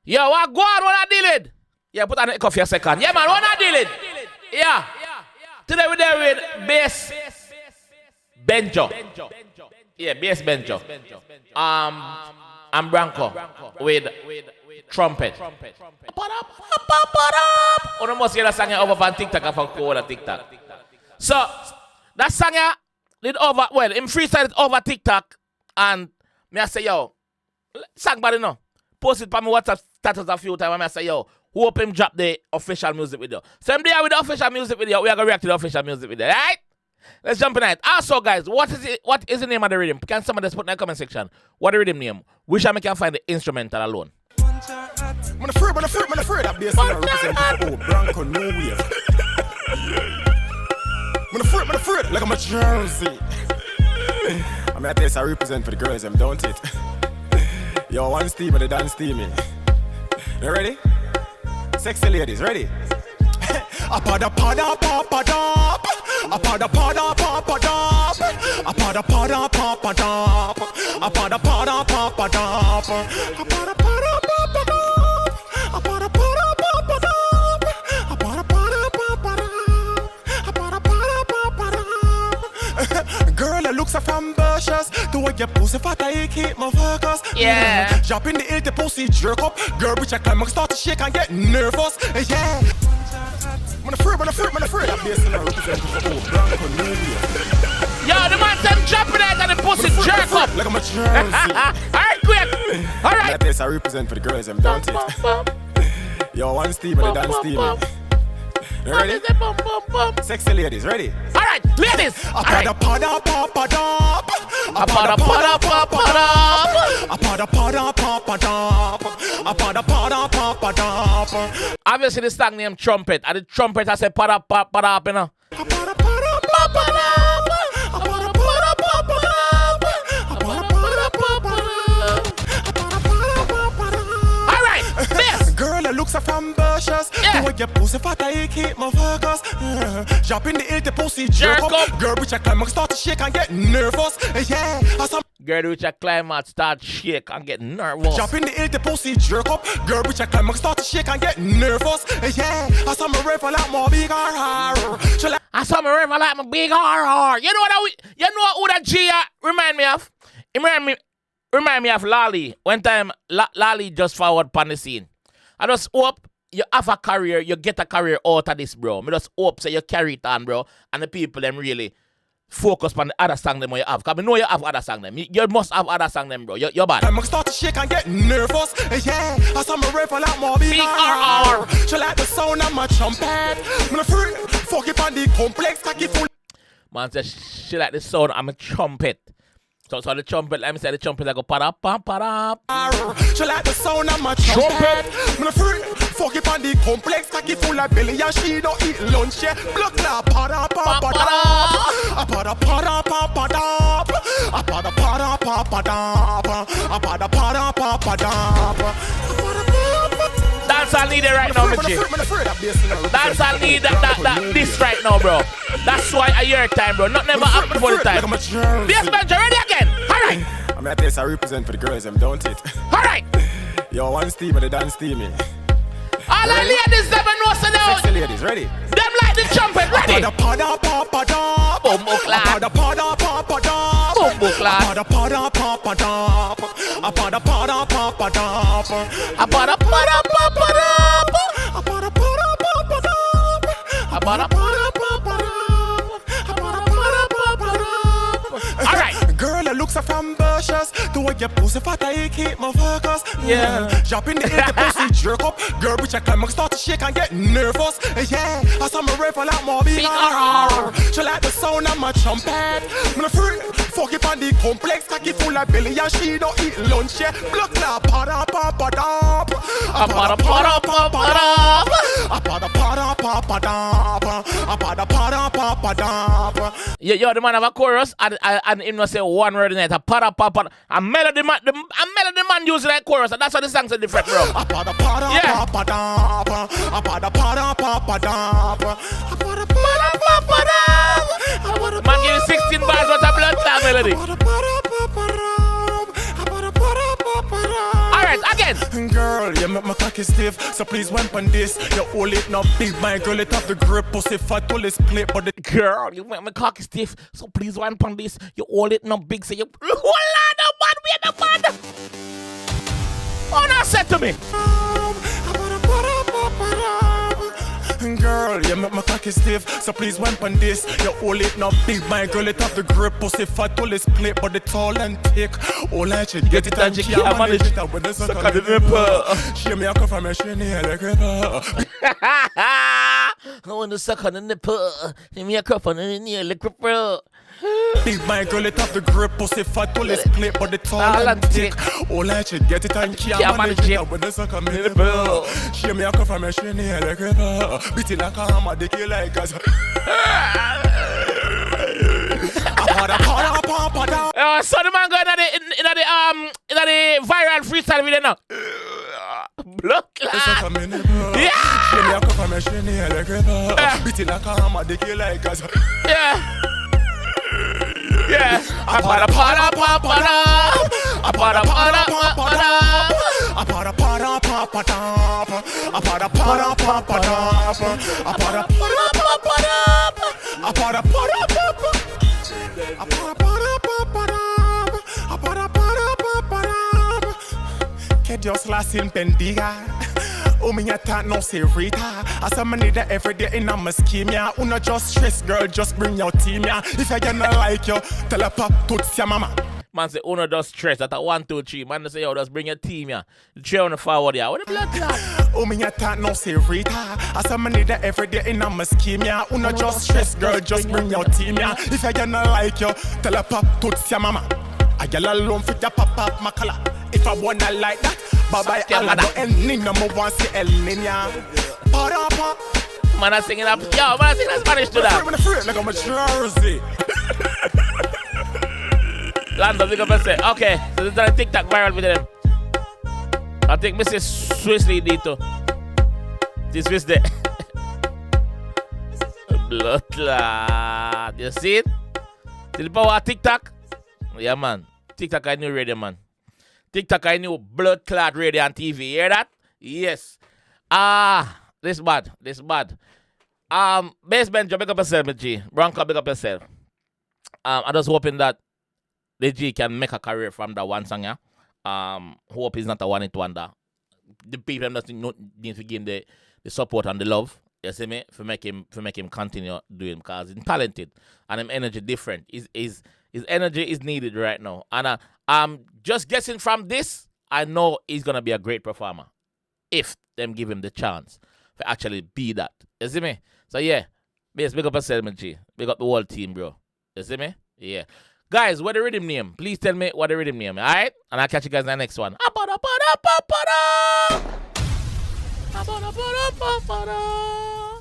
Yo, what go on? What I deal with? Yeah, put on the coffee a second. Yeah, man, what I deal with? Yeah. Today we're there with bass Benjo. Yeah, bass Benjo. I'm Bronco with Trumpet. You must hear that song over on TikTok and from cool on TikTok. So, that song did over, well, in freestyle it over TikTok, and me I say, yo, song body no. Post it for me WhatsApp status a few times, and I say, yo, hope him drop the official music video. So I'm there with the official music video, we are going to react to the official music video, right? Let's jump in it. Also, guys, what is the name of the rhythm? Can someone just put in the comment section? What the rhythm name? Wish I can find the instrumental alone. I'm afraid that bass represent Bronco no wave. I'm afraid, like I'm a jersey. I'm at this, I represent for the girls, don't it? Yo, one steam and the dance steamy. You ready? Sexy ladies, ready? Padapapada, girl, that looks so ambitious. Do I get pussy fat? I keep my focus. Yeah. Jump in the air, the pussy jerk up. Girl, bitch, I climb, start to shake and get nervous. Yeah. I'm afraid that bass represent for Bronco no wave. Yo, the man said jumping out and the pussy jerk up. Like I'm a jersey. Alright, quick. Alright. At this, I represent for the girls, don't it? Yo, one steam and the dance steamy. You ready? Sexy ladies, ready? Alright, ladies. Obviously, the song named Trumpet. And the trumpet, I say, pada, you know. Girl, that looks so ambitious. Yeah. Do I get pussy fat? I keep my focus. Jump in the air, the pussy jerk up. Girl, bitch, I climb, start to shake and get nervous. Yeah. Girl, which a climax start shake and get nervous. Jump in the air, the pussy jerk up. Girl, bitch, I climb, start to shake and get nervous. Yeah. I saw my rifle like my big R. I saw my rifle like my big R. You know who that G remind me of? It remind me of Lali. One time, Lali just forward on the scene. I just hope you have a career, you get a career out of this, bro. I just hope so you carry it on, bro. And the people them really focus on the other song them you have. Because I know you have other song them. You must have other song them, bro. You're bad. I'm start to shake and get nervous. Yeah, I saw my rifle like my big R. She like the sound of my trumpet. I'm afraid, fuck it on the complex, cocky full. Man says she like the sound of my trumpet. So the trumpet, let me say the trumpet, I go pada. She like the sound of my trumpet. I'm afraid, fuck it on the complex, cocky full of belly, and she don't eat lunch, yeah. Blood now, pada. That's all needed right now, my G. That's all need that this right now, bro. That's why a year time, bro. Not never up before the time. Yes, Benjo, ready again. Alright. I'm at this, I represent for the girls, don't it? Alright. Yo, one steam and the dance steamy. All the ladies never know so now. Sexy ladies, ready? Them like the trumpet, ready? Bumbo clap. Bumbo Alright. Girl, that looks so ambitious. Do I get pussy fat? I keep my focus. Yeah. Jump in the air, the pussy jerk up. Girl, bitch, I climb, start to shake and get nervous. Yeah. I saw my rifle like my big R. She like the sound of my trumpet. I'm afraid, fuck it on the complex, cocky full of belly, and she don't eat lunch. Yeah. Blood now, pada. Yo, the man have a chorus and him not say one word in it. A pada. A melody man use that chorus, and that's why the songs are different, bro. Yeah. Man give you 16 bars with a blood clot melody. Alright, again. Girl, Girl, you make my cocky stiff, so please wimp on this. You hold it not big, my girl, it have the grip. Pussy fat, all this split, but the girl, you make my cocky stiff, so please wind on this. You hold it not big, so you hold on, no man, we are the man. Oh, now said to me. Girl, you make my cocky stiff, so please wimp on this. You hold it not big, my girl, it have the grip. Pussy fat, all this split, but the tall and thick. All I should get it and she can't manage it. When the suck on the nipple, she me a come from a shiny like a I want to suck on the nipple. Give me a cup on the knee, like a pro. Big my girl, it have the grip. Pussy fat, all this split, but the tall and thick. All I should get it and she can't manage it. When the suck on the nipple, she me a come from a shiny like a pro. Beat it like a hammer, they kill like us. So the man going in the viral freestyle video now. Blood clot. Yeah. Beat it like a hammer, they kill like us. Yeah. Yeah. Padapapada. Que Dios la sin bendiga. Minha ta no se rita. As I'm need that every day in a scheme, yeah. Una just stress, girl, just bring your team, yeah. If I gonna like you, tell her pop to your mama. Man say, Uno does stress. That's a 1, 2, 3. Man say, yo, just bring your team, yeah. The 3 on the forward, yeah. What the blood clot? Minha ta no se rita. As I'm need that every day in a scheme, yeah. Una just stress, girl, just bring your team, yeah. If I gonna like you, tell her pop to your mama. I get alone for your pop my color. If I wanna like that, bye-bye, I'll go El Nino, I want to see El Nino. Man, I singing up. Yo, man, I sing Spanish to that. I'm afraid like I'm a Jersey. Lando, big up and say, okay, so this is a TikTok viral with them. I think Mrs. Swissley dito. This Swiss there. Blood clot. You see it? See the power of TikTok? Yeah, man. TikTok, I knew radio, man. TikTok, I knew blood clot radio and TV. You hear that? Yes. This bad. This bad. Bass Benjo, big up yourself, G. Bronco, big up yourself. I'm just hoping that the G can make a career from that one song, yeah. Hope he's not a one-hit wonder. The people just need to give him the support and the love. You see me? For make him continue doing, because he's talented and his energy different. His energy is needed right now. And I'm just guessing from this, I know he's gonna be a great performer if them give him the chance to actually be that. You see me? So yeah, big up yourself, G. Big up the whole team, bro. You see me? Yeah. Guys, what the rhythm name? Please tell me what the rhythm name, alright? And I'll catch you guys in the next one. Padapapada.